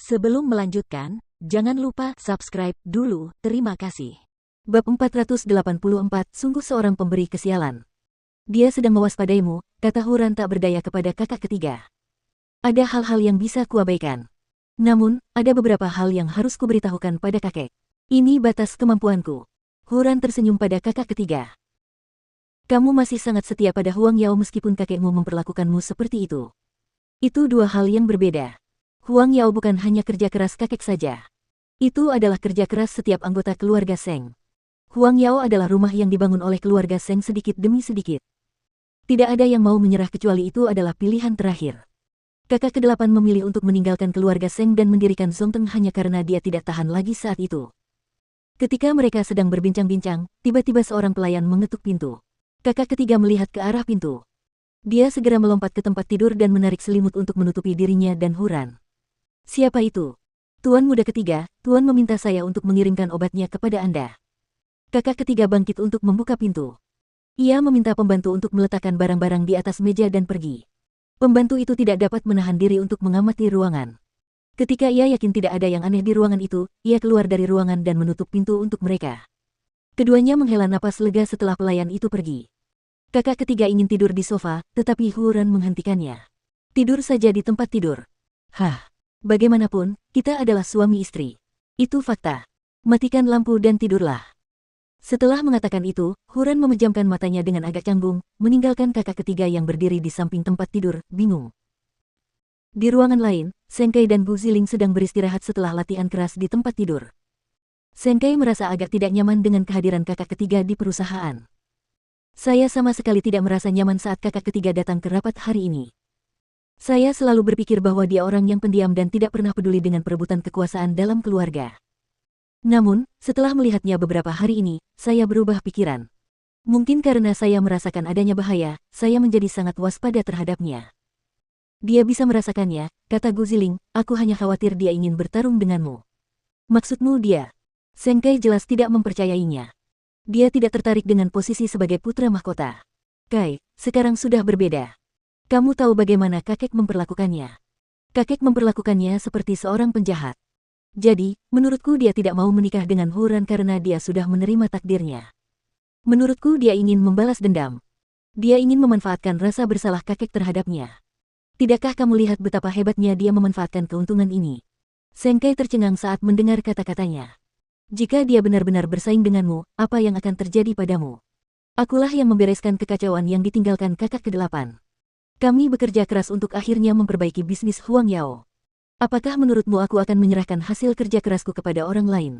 Sebelum melanjutkan, jangan lupa subscribe dulu, terima kasih. Bab 484, sungguh seorang pemberi kesialan. Dia sedang mewaspadaimu, kata Huran tak berdaya kepada kakak ketiga. Ada hal-hal yang bisa kuabaikan. Namun, ada beberapa hal yang harus kuberitahukan pada kakek. Ini batas kemampuanku. Huran tersenyum pada kakak ketiga. Kamu masih sangat setia pada Huang Yao meskipun kakekmu memperlakukanmu seperti itu. Itu dua hal yang berbeda. Huang Yao bukan hanya kerja keras kakek saja. Itu adalah kerja keras setiap anggota keluarga Seng. Huang Yao adalah rumah yang dibangun oleh keluarga Seng sedikit demi sedikit. Tidak ada yang mau menyerah kecuali itu adalah pilihan terakhir. Kakak ke-8 memilih untuk meninggalkan keluarga Seng dan mendirikan Zongteng hanya karena dia tidak tahan lagi saat itu. Ketika mereka sedang berbincang-bincang, tiba-tiba seorang pelayan mengetuk pintu. Kakak ketiga melihat ke arah pintu. Dia segera melompat ke tempat tidur dan menarik selimut untuk menutupi dirinya dan Huran. Siapa itu? Tuan muda ketiga, Tuan meminta saya untuk mengirimkan obatnya kepada Anda. Kakak ketiga bangkit untuk membuka pintu. Ia meminta pembantu untuk meletakkan barang-barang di atas meja dan pergi. Pembantu itu tidak dapat menahan diri untuk mengamati ruangan. Ketika ia yakin tidak ada yang aneh di ruangan itu, ia keluar dari ruangan dan menutup pintu untuk mereka. Keduanya menghela napas lega setelah pelayan itu pergi. Kakak ketiga ingin tidur di sofa, tetapi Huran menghentikannya. Tidur saja di tempat tidur. Hah. Bagaimanapun, kita adalah suami istri. Itu fakta. Matikan lampu dan tidurlah. Setelah mengatakan itu, Huran memejamkan matanya dengan agak canggung, meninggalkan kakak ketiga yang berdiri di samping tempat tidur, bingung. Di ruangan lain, Sengkai dan Gu Ziling sedang beristirahat setelah latihan keras di tempat tidur. Sengkai merasa agak tidak nyaman dengan kehadiran kakak ketiga di perusahaan. Saya sama sekali tidak merasa nyaman saat kakak ketiga datang ke rapat hari ini. Saya selalu berpikir bahwa dia orang yang pendiam dan tidak pernah peduli dengan perebutan kekuasaan dalam keluarga. Namun, setelah melihatnya beberapa hari ini, saya berubah pikiran. Mungkin karena saya merasakan adanya bahaya, saya menjadi sangat waspada terhadapnya. Dia bisa merasakannya, kata Gu Ziling, aku hanya khawatir dia ingin bertarung denganmu. Maksudmu dia? Sengkai jelas tidak mempercayainya. Dia tidak tertarik dengan posisi sebagai putra mahkota. Kai, sekarang sudah berbeda. Kamu tahu bagaimana kakek memperlakukannya. Kakek memperlakukannya seperti seorang penjahat. Jadi, menurutku dia tidak mau menikah dengan Huran karena dia sudah menerima takdirnya. Menurutku dia ingin membalas dendam. Dia ingin memanfaatkan rasa bersalah kakek terhadapnya. Tidakkah kamu lihat betapa hebatnya dia memanfaatkan keuntungan ini? Sengkai tercengang saat mendengar kata-katanya. Jika dia benar-benar bersaing denganmu, apa yang akan terjadi padamu? Akulah yang membereskan kekacauan yang ditinggalkan kakak ke-8. Kami bekerja keras untuk akhirnya memperbaiki bisnis Huang Yao. Apakah menurutmu aku akan menyerahkan hasil kerja kerasku kepada orang lain?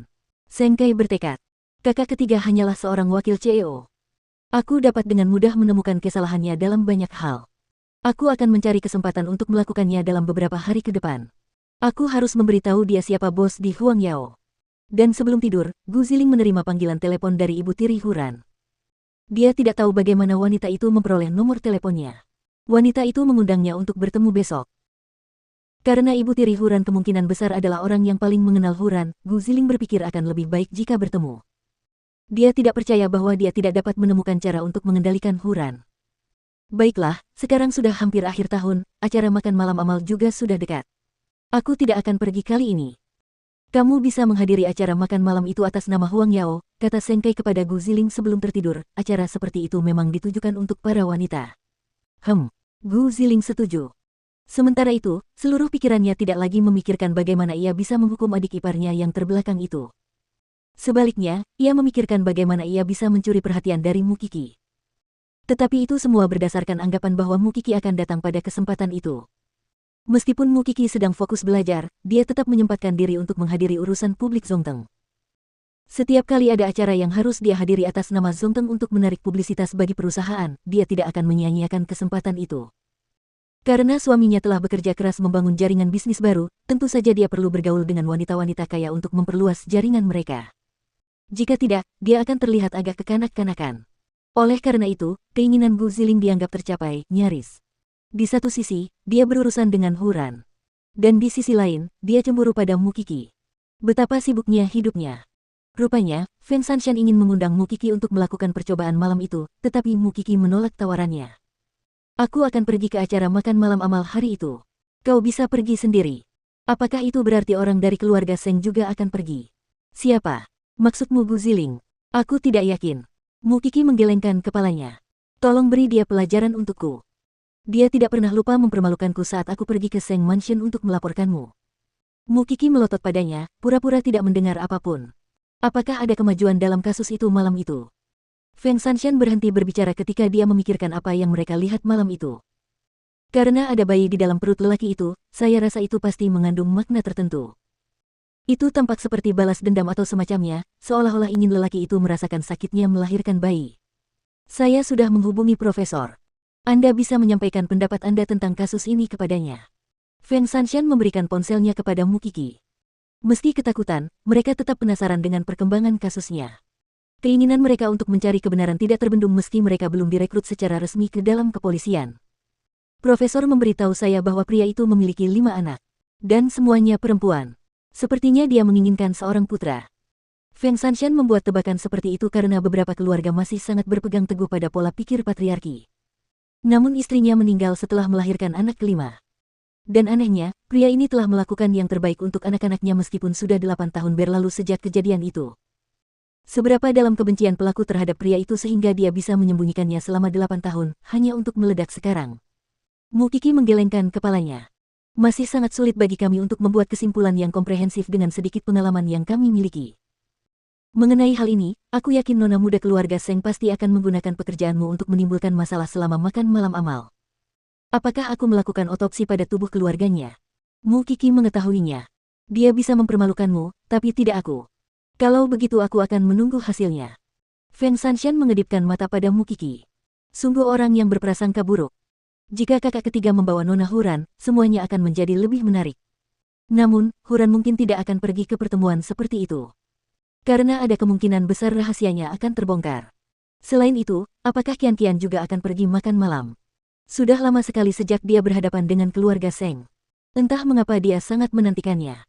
Sengkai bertekad. Kakak ketiga hanyalah seorang wakil CEO. Aku dapat dengan mudah menemukan kesalahannya dalam banyak hal. Aku akan mencari kesempatan untuk melakukannya dalam beberapa hari ke depan. Aku harus memberitahu dia siapa bos di Huang Yao. Dan sebelum tidur, Gu Ziling menerima panggilan telepon dari ibu tiri Huran. Dia tidak tahu bagaimana wanita itu memperoleh nomor teleponnya. Wanita itu mengundangnya untuk bertemu besok. Karena ibu tiri Huran kemungkinan besar adalah orang yang paling mengenal Huran, Gu Ziling berpikir akan lebih baik jika bertemu. Dia tidak percaya bahwa dia tidak dapat menemukan cara untuk mengendalikan Huran. Baiklah, sekarang sudah hampir akhir tahun, acara makan malam amal juga sudah dekat. Aku tidak akan pergi kali ini. Kamu bisa menghadiri acara makan malam itu atas nama Huang Yao, kata Sengkai kepada Gu Ziling sebelum tertidur. Acara seperti itu memang ditujukan untuk para wanita. Gu Ziling setuju. Sementara itu, seluruh pikirannya tidak lagi memikirkan bagaimana ia bisa menghukum adik iparnya yang terbelakang itu. Sebaliknya, ia memikirkan bagaimana ia bisa mencuri perhatian dari Mukiki. Tetapi itu semua berdasarkan anggapan bahwa Mukiki akan datang pada kesempatan itu. Meskipun Mukiki sedang fokus belajar, dia tetap menyempatkan diri untuk menghadiri urusan publik Zongteng. Setiap kali ada acara yang harus dia hadiri atas nama Zongteng untuk menarik publisitas bagi perusahaan, dia tidak akan menyia-nyiakan kesempatan itu. Karena suaminya telah bekerja keras membangun jaringan bisnis baru, tentu saja dia perlu bergaul dengan wanita-wanita kaya untuk memperluas jaringan mereka. Jika tidak, dia akan terlihat agak kekanak-kanakan. Oleh karena itu, keinginan Gu Ziling dianggap tercapai, nyaris. Di satu sisi, dia berurusan dengan Huran. Dan di sisi lain, dia cemburu pada Mukiki. Betapa sibuknya hidupnya. Rupanya, Feng Shanshan ingin mengundang Mukiki untuk melakukan percobaan malam itu, tetapi Mukiki menolak tawarannya. Aku akan pergi ke acara makan malam amal hari itu. Kau bisa pergi sendiri. Apakah itu berarti orang dari keluarga Seng juga akan pergi? Siapa? Maksudmu Gu Ziling? Aku tidak yakin. Mu Qi menggelengkan kepalanya. Tolong beri dia pelajaran untukku. Dia tidak pernah lupa mempermalukanku saat aku pergi ke Seng Mansion untuk melaporkanmu. Mu Qi melotot padanya, pura-pura tidak mendengar apapun. Apakah ada kemajuan dalam kasus itu malam itu? Feng Sanshan berhenti berbicara ketika dia memikirkan apa yang mereka lihat malam itu. Karena ada bayi di dalam perut lelaki itu, saya rasa itu pasti mengandung makna tertentu. Itu tampak seperti balas dendam atau semacamnya, seolah-olah ingin lelaki itu merasakan sakitnya melahirkan bayi. Saya sudah menghubungi Profesor. Anda bisa menyampaikan pendapat Anda tentang kasus ini kepadanya. Feng Sanshan memberikan ponselnya kepada Mu Qi. Meski ketakutan, mereka tetap penasaran dengan perkembangan kasusnya. Keinginan mereka untuk mencari kebenaran tidak terbendung meski mereka belum direkrut secara resmi ke dalam kepolisian. Profesor memberitahu saya bahwa pria itu memiliki 5 anak. Dan semuanya perempuan. Sepertinya dia menginginkan seorang putra. Feng Sanshan membuat tebakan seperti itu karena beberapa keluarga masih sangat berpegang teguh pada pola pikir patriarki. Namun istrinya meninggal setelah melahirkan anak kelima. Dan anehnya, pria ini telah melakukan yang terbaik untuk anak-anaknya meskipun sudah 8 tahun berlalu sejak kejadian itu. Seberapa dalam kebencian pelaku terhadap pria itu sehingga dia bisa menyembunyikannya selama 8 tahun, hanya untuk meledak sekarang. Mu Qi menggelengkan kepalanya. Masih sangat sulit bagi kami untuk membuat kesimpulan yang komprehensif dengan sedikit pengalaman yang kami miliki. Mengenai hal ini, aku yakin nona muda keluarga Seng pasti akan menggunakan pekerjaanmu untuk menimbulkan masalah selama makan malam amal. Apakah aku melakukan otopsi pada tubuh keluarganya? Mu Qi mengetahuinya. Dia bisa mempermalukanmu, tapi tidak aku. Kalau begitu aku akan menunggu hasilnya. Feng Sanshan mengedipkan mata pada Mu Qi. Sungguh orang yang berprasangka buruk. Jika kakak ketiga membawa Nona Huran, semuanya akan menjadi lebih menarik. Namun, Huran mungkin tidak akan pergi ke pertemuan seperti itu. Karena ada kemungkinan besar rahasianya akan terbongkar. Selain itu, apakah Qian juga akan pergi makan malam? Sudah lama sekali sejak dia berhadapan dengan keluarga Seng. Entah mengapa dia sangat menantikannya.